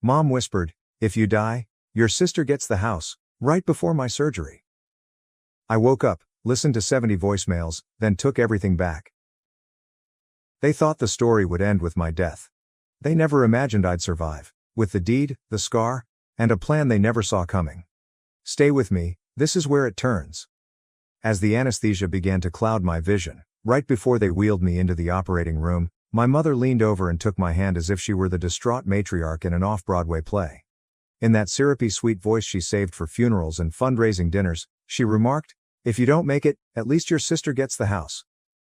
Mom whispered, "If you die, your sister gets the house," right before my surgery. I woke up, listened to 70 voicemails, then took everything back. They thought the story would end with my death. They never imagined I'd survive, with the deed, the scar, and a plan they never saw coming. Stay with me, this is where it turns. As the anesthesia began to cloud my vision, right before they wheeled me into the operating room, my mother leaned over and took my hand as if she were the distraught matriarch in an off-Broadway play. In that syrupy sweet voice she saved for funerals and fundraising dinners, she remarked, "If you don't make it, at least your sister gets the house."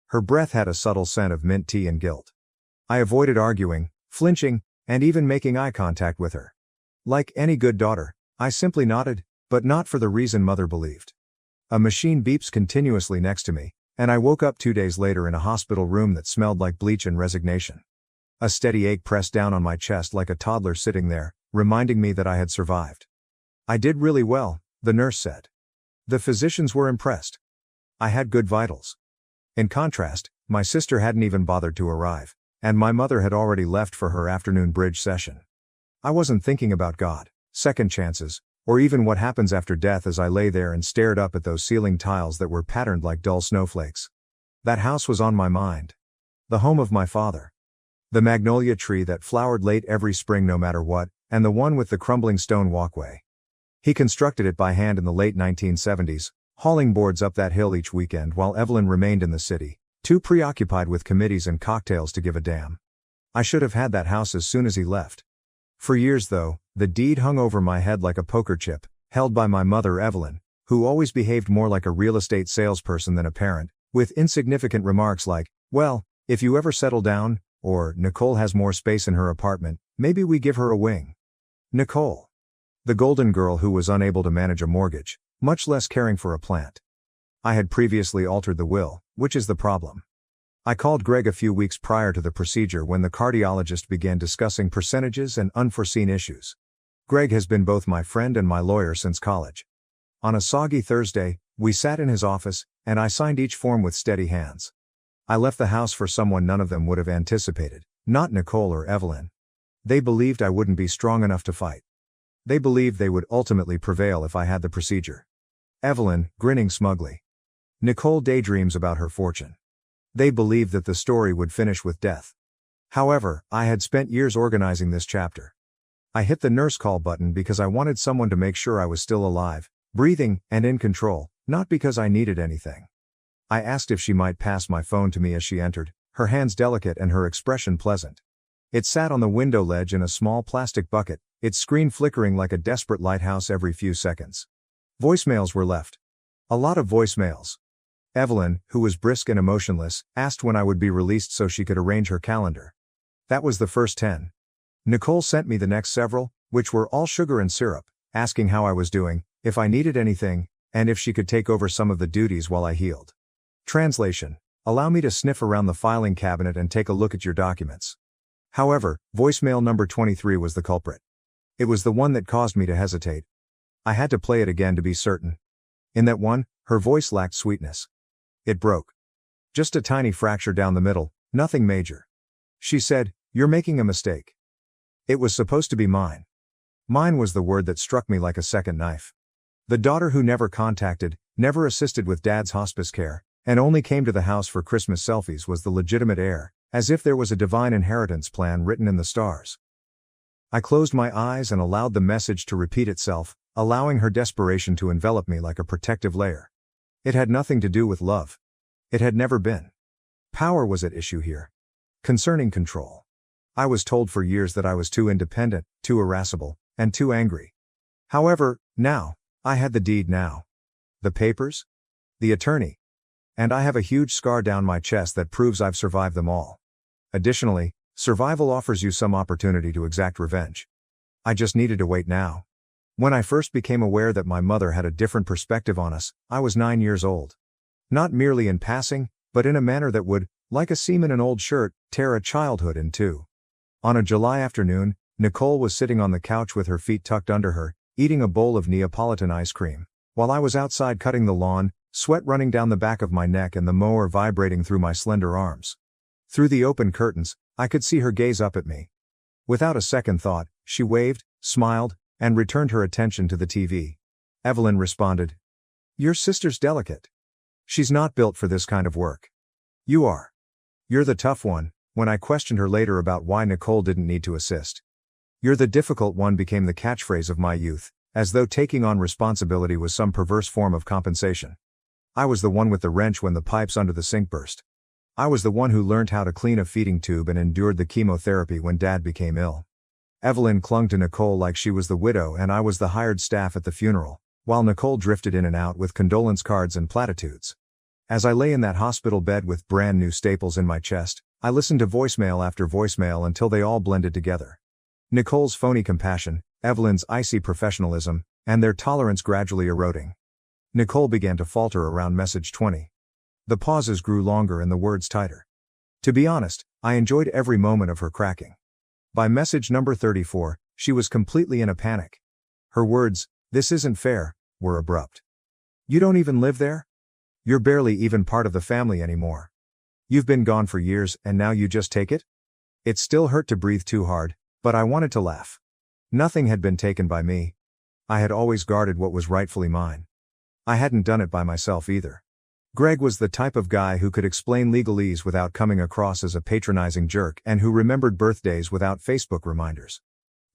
Her breath had a subtle scent of mint tea and guilt. I avoided arguing, flinching, and even making eye contact with her. Like any good daughter, I simply nodded, but not for the reason Mother believed. A machine beeps continuously next to me, and I woke up 2 days later in a hospital room that smelled like bleach and resignation. A steady ache pressed down on my chest like a toddler sitting there, reminding me that I had survived. I did really well, the nurse said. The physicians were impressed. I had good vitals. In contrast, my sister hadn't even bothered to arrive, and my mother had already left for her afternoon bridge session. I wasn't thinking about God, second chances, or even what happens after death as I lay there and stared up at those ceiling tiles that were patterned like dull snowflakes. That house was on my mind. The home of my father. The magnolia tree that flowered late every spring no matter what, and the one with the crumbling stone walkway. He constructed it by hand in the late 1970s, hauling boards up that hill each weekend while Evelyn remained in the city, too preoccupied with committees and cocktails to give a damn. I should have had that house as soon as he left. For years though, the deed hung over my head like a poker chip, held by my mother Evelyn, who always behaved more like a real estate salesperson than a parent, with insignificant remarks like, "Well, if you ever settle down," or "Nicole has more space in her apartment, maybe we give her a wing." Nicole. The golden girl who was unable to manage a mortgage, much less caring for a plant. I had previously altered the will, which is the problem. I called Greg a few weeks prior to the procedure when the cardiologist began discussing percentages and unforeseen issues. Greg has been both my friend and my lawyer since college. On a soggy Thursday, we sat in his office, and I signed each form with steady hands. I left the house for someone none of them would have anticipated, not Nicole or Evelyn. They believed I wouldn't be strong enough to fight. They believed they would ultimately prevail if I had the procedure. Evelyn, grinning smugly. Nicole daydreams about her fortune. They believed that the story would finish with death. However, I had spent years organizing this chapter. I hit the nurse call button because I wanted someone to make sure I was still alive, breathing, and in control, not because I needed anything. I asked if she might pass my phone to me as she entered, her hands delicate and her expression pleasant. It sat on the window ledge in a small plastic bucket, its screen flickering like a desperate lighthouse every few seconds. Voicemails were left. A lot of voicemails. Evelyn, who was brisk and emotionless, asked when I would be released so she could arrange her calendar. That was the first 10. Nicole sent me the next several, which were all sugar and syrup, asking how I was doing, if I needed anything, and if she could take over some of the duties while I healed. Translation: allow me to sniff around the filing cabinet and take a look at your documents. However, voicemail number 23 was the culprit. It was the one that caused me to hesitate. I had to play it again to be certain. In that one, her voice lacked sweetness. It broke. Just a tiny fracture down the middle, nothing major. She said, "You're making a mistake." It was supposed to be mine. Mine was the word that struck me like a second knife. The daughter who never contacted, never assisted with dad's hospice care, and only came to the house for Christmas selfies was the legitimate heir, as if there was a divine inheritance plan written in the stars. I closed my eyes and allowed the message to repeat itself, allowing her desperation to envelop me like a protective layer. It had nothing to do with love. It had never been. Power was at issue here. Concerning control. I was told for years that I was too independent, too irascible, and too angry. However, now, I had the deed now. The papers? The attorney. And I have a huge scar down my chest that proves I've survived them all. Additionally, survival offers you some opportunity to exact revenge. I just needed to wait now. When I first became aware that my mother had a different perspective on us, I was 9 years old. Not merely in passing, but in a manner that would, like a seam in an old shirt, tear a childhood in two. On a July afternoon, Nicole was sitting on the couch with her feet tucked under her, eating a bowl of Neapolitan ice cream, while I was outside cutting the lawn, sweat running down the back of my neck and the mower vibrating through my slender arms. Through the open curtains, I could see her gaze up at me. Without a second thought, she waved, smiled, and returned her attention to the TV. Evelyn responded. Your sister's delicate. She's not built for this kind of work. You are. You're the tough one, when I questioned her later about why Nicole didn't need to assist. You're the difficult one became the catchphrase of my youth, as though taking on responsibility was some perverse form of compensation. I was the one with the wrench when the pipes under the sink burst. I was the one who learned how to clean a feeding tube and endured the chemotherapy when Dad became ill. Evelyn clung to Nicole like she was the widow and I was the hired staff at the funeral, while Nicole drifted in and out with condolence cards and platitudes. As I lay in that hospital bed with brand new staples in my chest, I listened to voicemail after voicemail until they all blended together. Nicole's phony compassion, Evelyn's icy professionalism, and their tolerance gradually eroding. Nicole began to falter around message 20. The pauses grew longer and the words tighter. To be honest, I enjoyed every moment of her cracking. By message number 34, she was completely in a panic. Her words, "This isn't fair," were abrupt. You don't even live there? You're barely even part of the family anymore. You've been gone for years and now you just take it? It still hurt to breathe too hard, but I wanted to laugh. Nothing had been taken by me. I had always guarded what was rightfully mine. I hadn't done it by myself either. Greg was the type of guy who could explain legalese without coming across as a patronizing jerk and who remembered birthdays without Facebook reminders.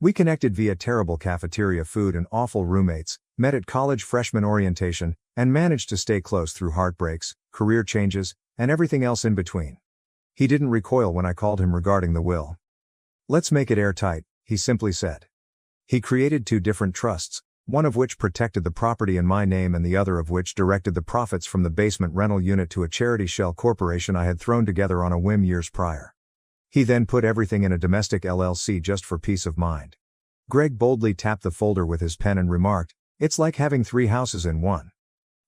We connected via terrible cafeteria food and awful roommates, met at college freshman orientation, and managed to stay close through heartbreaks, career changes, and everything else in between. He didn't recoil when I called him regarding the will. Let's make it airtight, he simply said. He created two different trusts, one of which protected the property in my name and the other of which directed the profits from the basement rental unit to a charity shell corporation I had thrown together on a whim years prior. He then put everything in a domestic LLC just for peace of mind. Greg boldly tapped the folder with his pen and remarked, "It's like having 3 houses in one.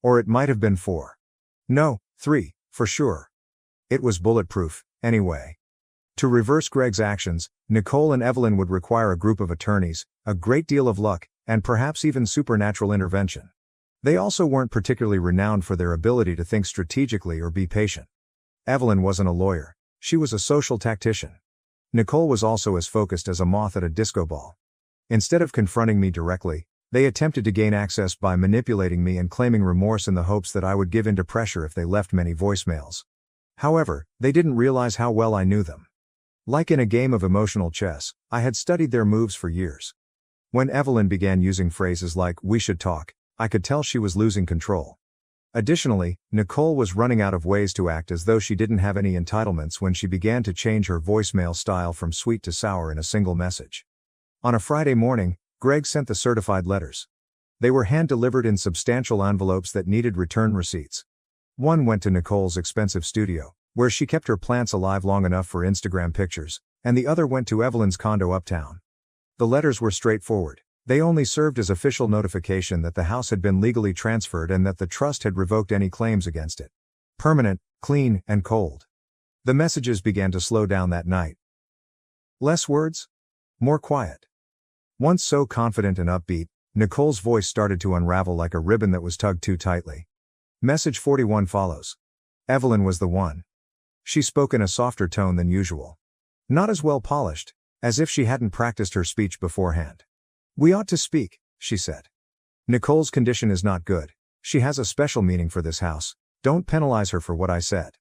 Or it might have been 4. No, 3, for sure." It was bulletproof, anyway. To reverse Greg's actions, Nicole and Evelyn would require a group of attorneys, a great deal of luck, and perhaps even supernatural intervention. They also weren't particularly renowned for their ability to think strategically or be patient. Evelyn wasn't a lawyer, she was a social tactician. Nicole was also as focused as a moth at a disco ball. Instead of confronting me directly, they attempted to gain access by manipulating me and claiming remorse in the hopes that I would give in to pressure if they left many voicemails. However, they didn't realize how well I knew them. Like in a game of emotional chess, I had studied their moves for years. When Evelyn began using phrases like, "We should talk," I could tell she was losing control. Additionally, Nicole was running out of ways to act as though she didn't have any entitlements when she began to change her voicemail style from sweet to sour in a single message. On a Friday morning, Greg sent the certified letters. They were hand-delivered in substantial envelopes that needed return receipts. One went to Nicole's expensive studio, where she kept her plants alive long enough for Instagram pictures, and the other went to Evelyn's condo uptown. The letters were straightforward. They only served as official notification that the house had been legally transferred and that the trust had revoked any claims against it. Permanent, clean, and cold. The messages began to slow down that night. Less words? More quiet. Once so confident and upbeat, Nicole's voice started to unravel like a ribbon that was tugged too tightly. Message 41 follows. Evelyn was the one. She spoke in a softer tone than usual. Not as well polished, as if she hadn't practiced her speech beforehand. "We ought to speak," she said. "Nicole's condition is not good. She has a special meaning for this house. Don't penalize her for what I said."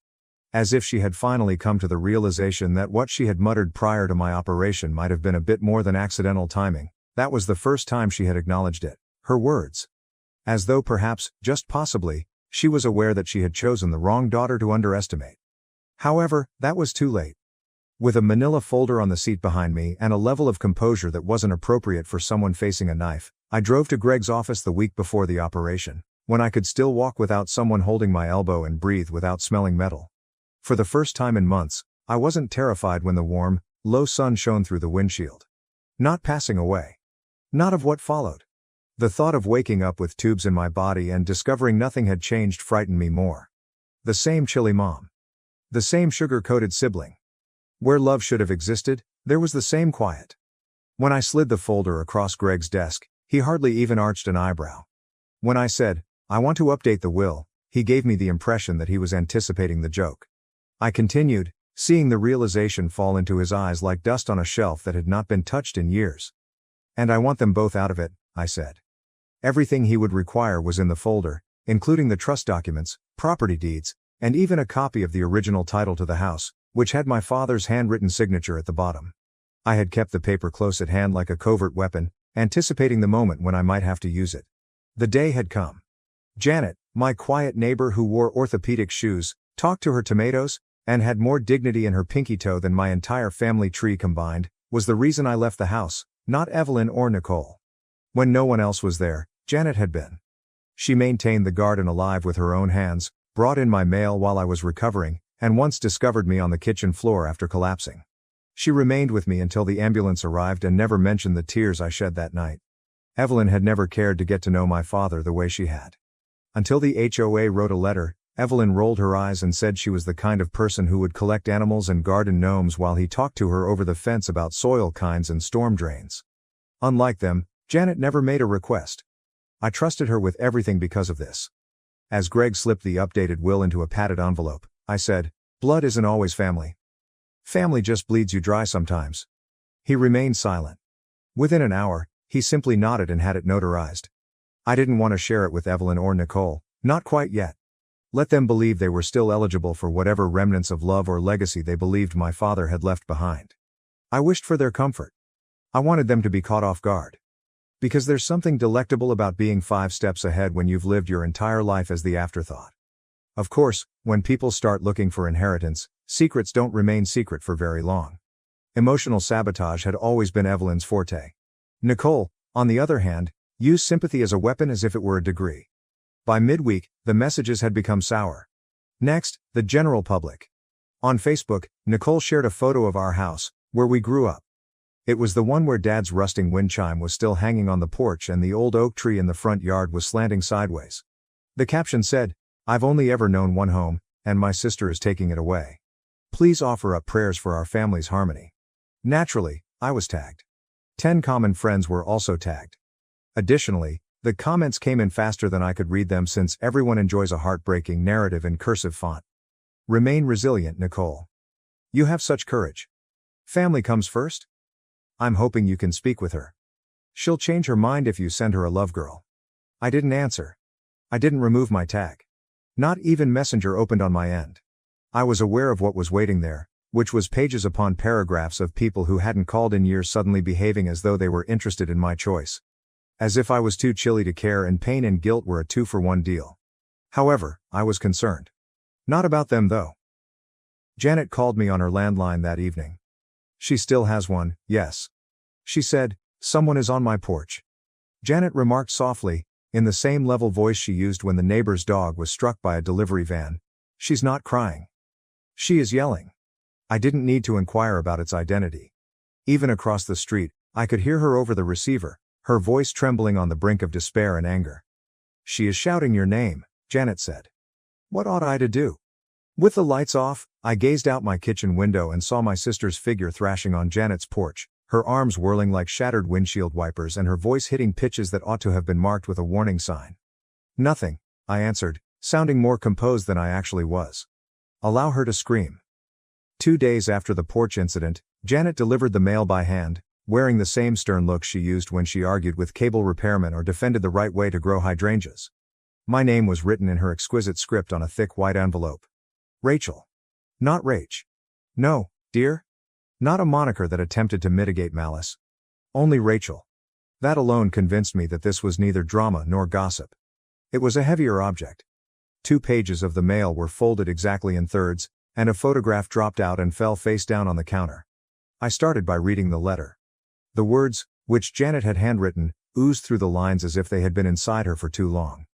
As if she had finally come to the realization that what she had muttered prior to my operation might have been a bit more than accidental timing, that was the first time she had acknowledged it, her words. As though perhaps, just possibly, she was aware that she had chosen the wrong daughter to underestimate. However, that was too late. With a manila folder on the seat behind me and a level of composure that wasn't appropriate for someone facing a knife, I drove to Greg's office the week before the operation, when I could still walk without someone holding my elbow and breathe without smelling metal. For the first time in months, I wasn't terrified when the warm, low sun shone through the windshield. Not passing away. Not of what followed. The thought of waking up with tubes in my body and discovering nothing had changed frightened me more. The same chilly mom. The same sugar-coated sibling. Where love should have existed, there was the same quiet. When I slid the folder across Greg's desk, he hardly even arched an eyebrow. When I said, "I want to update the will," he gave me the impression that he was anticipating the joke. I continued, seeing the realization fall into his eyes like dust on a shelf that had not been touched in years. And I want them both out of it, I said. Everything he would require was in the folder, including the trust documents, property deeds, and even a copy of the original title to the house, which had my father's handwritten signature at the bottom. I had kept the paper close at hand like a covert weapon, anticipating the moment when I might have to use it. The day had come. Janet, my quiet neighbor who wore orthopedic shoes, talked to her tomatoes, and had more dignity in her pinky toe than my entire family tree combined, was the reason I left the house, not Evelyn or Nicole. When no one else was there, Janet had been. She maintained the garden alive with her own hands, brought in my mail while I was recovering, and once discovered me on the kitchen floor after collapsing. She remained with me until the ambulance arrived and never mentioned the tears I shed that night. Evelyn had never cared to get to know my father the way she had. Until the HOA wrote a letter, Evelyn rolled her eyes and said she was the kind of person who would collect animals and garden gnomes while he talked to her over the fence about soil kinds and storm drains. Unlike them, Janet never made a request. I trusted her with everything because of this. As Greg slipped the updated will into a padded envelope, I said, "Blood isn't always family. Family just bleeds you dry sometimes." He remained silent. Within an hour, he simply nodded and had it notarized. I didn't want to share it with Evelyn or Nicole, not quite yet. Let them believe they were still eligible for whatever remnants of love or legacy they believed my father had left behind. I wished for their comfort. I wanted them to be caught off guard. Because there's something delectable about being 5 steps ahead when you've lived your entire life as the afterthought. Of course, when people start looking for inheritance, secrets don't remain secret for very long. Emotional sabotage had always been Evelyn's forte. Nicole, on the other hand, used sympathy as a weapon as if it were a degree. By midweek, the messages had become sour. Next, the general public. On Facebook, Nicole shared a photo of our house, where we grew up. It was the one where Dad's rusting wind chime was still hanging on the porch and the old oak tree in the front yard was slanting sideways. The caption said, "I've only ever known one home, and my sister is taking it away. Please offer up prayers for our family's harmony." Naturally, I was tagged. 10 common friends were also tagged. Additionally, the comments came in faster than I could read them since everyone enjoys a heartbreaking narrative in cursive font. "Remain resilient, Nicole. You have such courage. Family comes first. I'm hoping you can speak with her. She'll change her mind if you send her a love girl." I didn't answer. I didn't remove my tag. Not even Messenger opened on my end. I was aware of what was waiting there, which was pages upon paragraphs of people who hadn't called in years suddenly behaving as though they were interested in my choice. As if I was too chilly to care and pain and guilt were a 2-for-1 deal. However, I was concerned. Not about them though. Janet called me on her landline that evening. She still has one, yes. She said, "Someone is on my porch." Janet remarked softly, in the same level voice she used when the neighbor's dog was struck by a delivery van, "She's not crying. She is yelling." I didn't need to inquire about its identity. Even across the street, I could hear her over the receiver, her voice trembling on the brink of despair and anger. "She is shouting your name," Janet said. What ought I to do? With the lights off, I gazed out my kitchen window and saw my sister's figure thrashing on Janet's porch, her arms whirling like shattered windshield wipers and her voice hitting pitches that ought to have been marked with a warning sign. "Nothing," I answered, sounding more composed than I actually was. "Allow her to scream." 2 days after the porch incident, Janet delivered the mail by hand, wearing the same stern look she used when she argued with cable repairmen or defended the right way to grow hydrangeas. My name was written in her exquisite script on a thick white envelope. Rachel. Not Rach. No, dear. Not a moniker that attempted to mitigate malice. Only Rachel. That alone convinced me that this was neither drama nor gossip. It was a heavier object. 2 pages of the mail were folded exactly in thirds, and a photograph dropped out and fell face down on the counter. I started by reading the letter. The words, which Janet had handwritten, oozed through the lines as if they had been inside her for too long.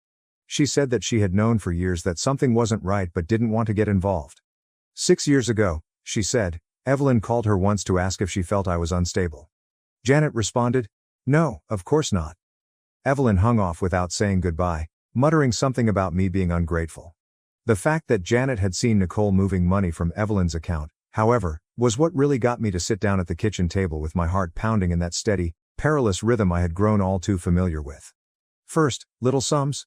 She said that she had known for years that something wasn't right but didn't want to get involved. 6 years ago, she said, Evelyn called her once to ask if she felt I was unstable. Janet responded, "No, of course not." Evelyn hung off without saying goodbye, muttering something about me being ungrateful. The fact that Janet had seen Nicole moving money from Evelyn's account, however, was what really got me to sit down at the kitchen table with my heart pounding in that steady, perilous rhythm I had grown all too familiar with. First, little sums.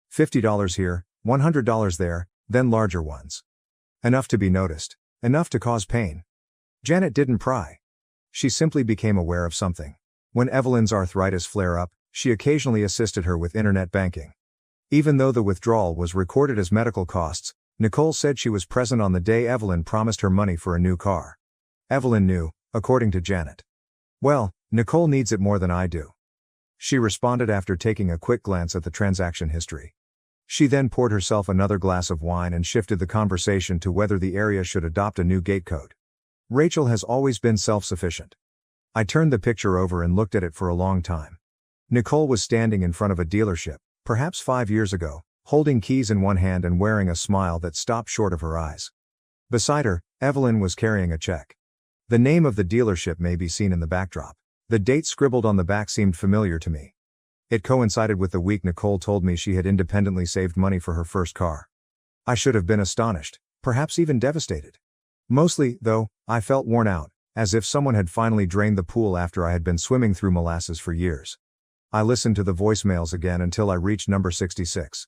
$50 here, $100 there, then larger ones. Enough to be noticed, enough to cause pain. Janet didn't pry. She simply became aware of something. When Evelyn's arthritis flared up, she occasionally assisted her with internet banking. Even though the withdrawal was recorded as medical costs, Nicole said she was present on the day Evelyn promised her money for a new car. Evelyn knew, according to Janet. Well, Nicole needs it more than I do. She responded after taking a quick glance at the transaction history. She then poured herself another glass of wine and shifted the conversation to whether the area should adopt a new gate code. Rachel has always been self-sufficient. I turned the picture over and looked at it for a long time. Nicole was standing in front of a dealership, perhaps 5 years ago, holding keys in one hand and wearing a smile that stopped short of her eyes. Beside her, Evelyn was carrying a check. The name of the dealership may be seen in the backdrop. The date scribbled on the back seemed familiar to me. It coincided with the week Nicole told me she had independently saved money for her first car. I should have been astonished, perhaps even devastated. Mostly, though, I felt worn out, as if someone had finally drained the pool after I had been swimming through molasses for years. I listened to the voicemails again until I reached number 66.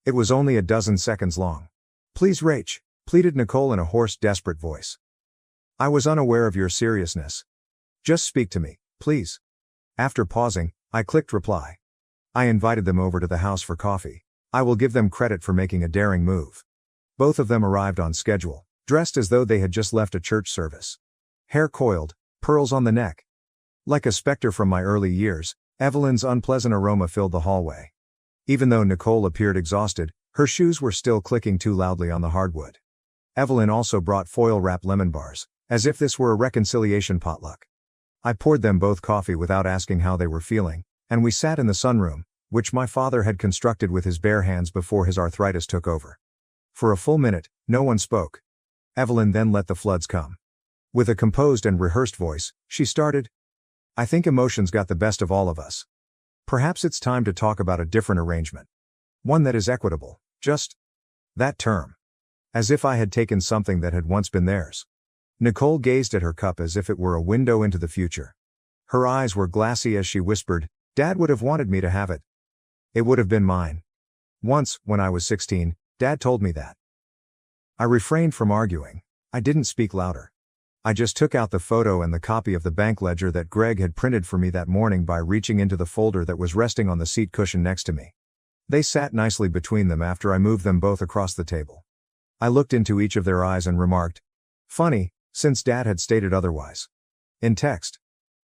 It was only a dozen seconds long. "Please, Rach," pleaded Nicole in a hoarse, desperate voice. "I was unaware of your seriousness. Just speak to me, please." After pausing, I clicked reply. I invited them over to the house for coffee. I will give them credit for making a daring move. Both of them arrived on schedule, dressed as though they had just left a church service. Hair coiled, pearls on the neck. Like a specter from my early years, Evelyn's unpleasant aroma filled the hallway. Even though Nicole appeared exhausted, her shoes were still clicking too loudly on the hardwood. Evelyn also brought foil-wrapped lemon bars, as if this were a reconciliation potluck. I poured them both coffee without asking how they were feeling, and we sat in the sunroom, which my father had constructed with his bare hands before his arthritis took over. For a full minute, no one spoke. Evelyn then let the floods come. With a composed and rehearsed voice, she started, "I think emotions got the best of all of us. Perhaps it's time to talk about a different arrangement. One that is equitable, just that term." As if I had taken something that had once been theirs. Nicole gazed at her cup as if it were a window into the future. Her eyes were glassy as she whispered, "Dad would have wanted me to have it. It would have been mine. Once, when I was 16, Dad told me that." I refrained from arguing. I didn't speak louder. I just took out the photo and the copy of the bank ledger that Greg had printed for me that morning by reaching into the folder that was resting on the seat cushion next to me. They sat nicely between them after I moved them both across the table. I looked into each of their eyes and remarked, "Funny, since Dad had stated otherwise." In text.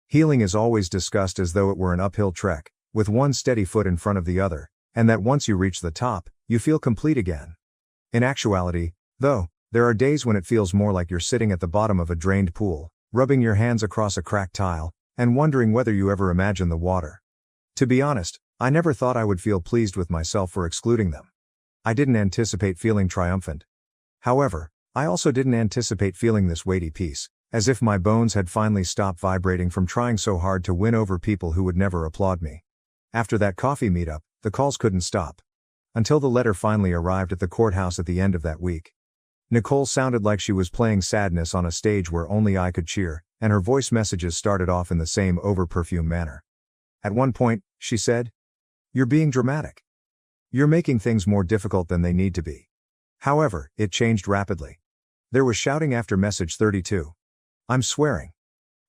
Healing is always discussed as though it were an uphill trek, with one steady foot in front of the other, and that once you reach the top, you feel complete again. In actuality, though, there are days when it feels more like you're sitting at the bottom of a drained pool, rubbing your hands across a cracked tile, and wondering whether you ever imagine the water. To be honest, I never thought I would feel pleased with myself for excluding them. I didn't anticipate feeling triumphant. However, I also didn't anticipate feeling this weighty peace, as if my bones had finally stopped vibrating from trying so hard to win over people who would never applaud me. After that coffee meetup, the calls couldn't stop. Until the letter finally arrived at the courthouse at the end of that week. Nicole sounded like she was playing sadness on a stage where only I could cheer, and her voice messages started off in the same over-perfumed manner. At one point, she said, "You're being dramatic. You're making things more difficult than they need to be." However, it changed rapidly. There was shouting after message 32. "I'm swearing."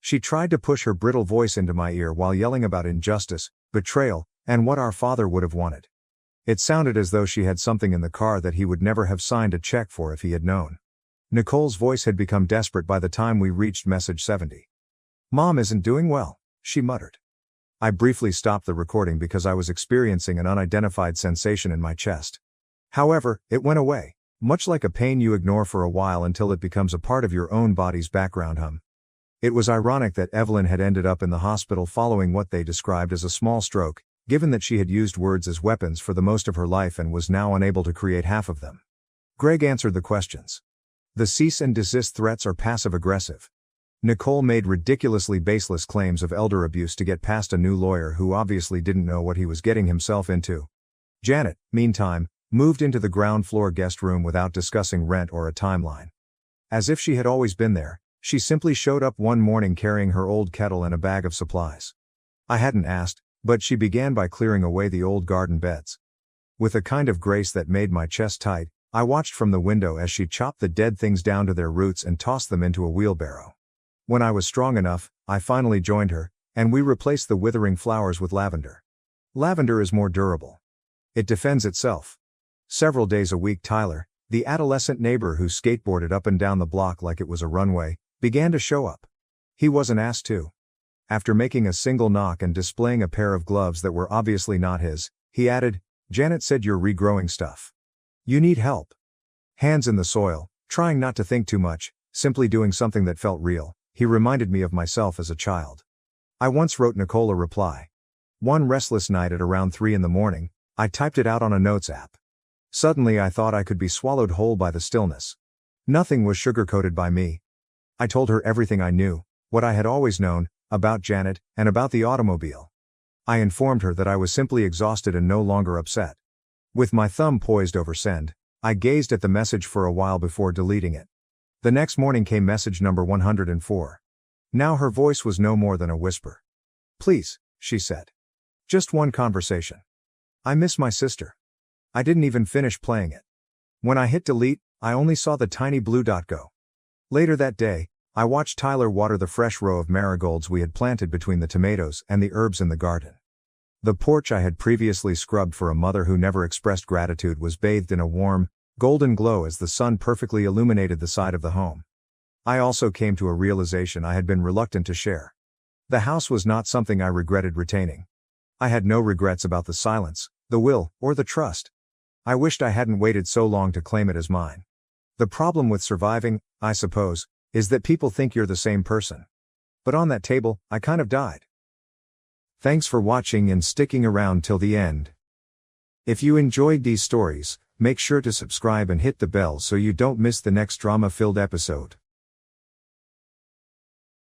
She tried to push her brittle voice into my ear while yelling about injustice, betrayal, and what our father would have wanted. It sounded as though she had something in the car that he would never have signed a check for if he had known. Nicole's voice had become desperate by the time we reached message 70. "Mom isn't doing well," she muttered. I briefly stopped the recording because I was experiencing an unidentified sensation in my chest. However, it went away, much like a pain you ignore for a while until it becomes a part of your own body's background hum. It was ironic that Evelyn had ended up in the hospital following what they described as a small stroke, given that she had used words as weapons for the most of her life and was now unable to create half of them. Greg answered the questions. The cease and desist threats are passive-aggressive. Nicole made ridiculously baseless claims of elder abuse to get past a new lawyer who obviously didn't know what he was getting himself into. Janet, meantime, moved into the ground floor guest room without discussing rent or a timeline. As if she had always been there, she simply showed up one morning carrying her old kettle and a bag of supplies. I hadn't asked, but she began by clearing away the old garden beds. With a kind of grace that made my chest tight, I watched from the window as she chopped the dead things down to their roots and tossed them into a wheelbarrow. When I was strong enough, I finally joined her, And we replaced the withering flowers with lavender. Lavender is more durable. It defends itself. Several days a week Tyler, the adolescent neighbor who skateboarded up and down the block like it was a runway, began to show up. He wasn't asked to. After making a single knock and displaying a pair of gloves that were obviously not his, he added, "Janet said you're regrowing stuff. You need help." Hands in the soil, trying not to think too much, simply doing something that felt real, he reminded me of myself as a child. I once wrote Nicole a reply. One restless night at around 3 in the morning, I typed it out on a notes app. Suddenly I thought I could be swallowed whole by the stillness. Nothing was sugar-coated by me. I told her everything I knew, what I had always known, about Janet, and about the automobile. I informed her that I was simply exhausted and no longer upset. With my thumb poised over send, I gazed at the message for a while before deleting it. The next morning came message number 104. Now her voice was no more than a whisper. "Please," she said. "Just one conversation. I miss my sister." I didn't even finish playing it. When I hit delete, I only saw the tiny blue dot go. Later that day, I watched Tyler water the fresh row of marigolds we had planted between the tomatoes and the herbs in the garden. The porch I had previously scrubbed for a mother who never expressed gratitude was bathed in a warm, golden glow as the sun perfectly illuminated the side of the home. I also came to a realization I had been reluctant to share. The house was not something I regretted retaining. I had no regrets about the silence, the will, or the trust. I wished I hadn't waited so long to claim it as mine. The problem with surviving, I suppose, is that people think you're the same person. But on that table, I kind of died. Thanks for watching and sticking around till the end. If you enjoyed these stories, make sure to subscribe and hit the bell so you don't miss the next drama-filled episode.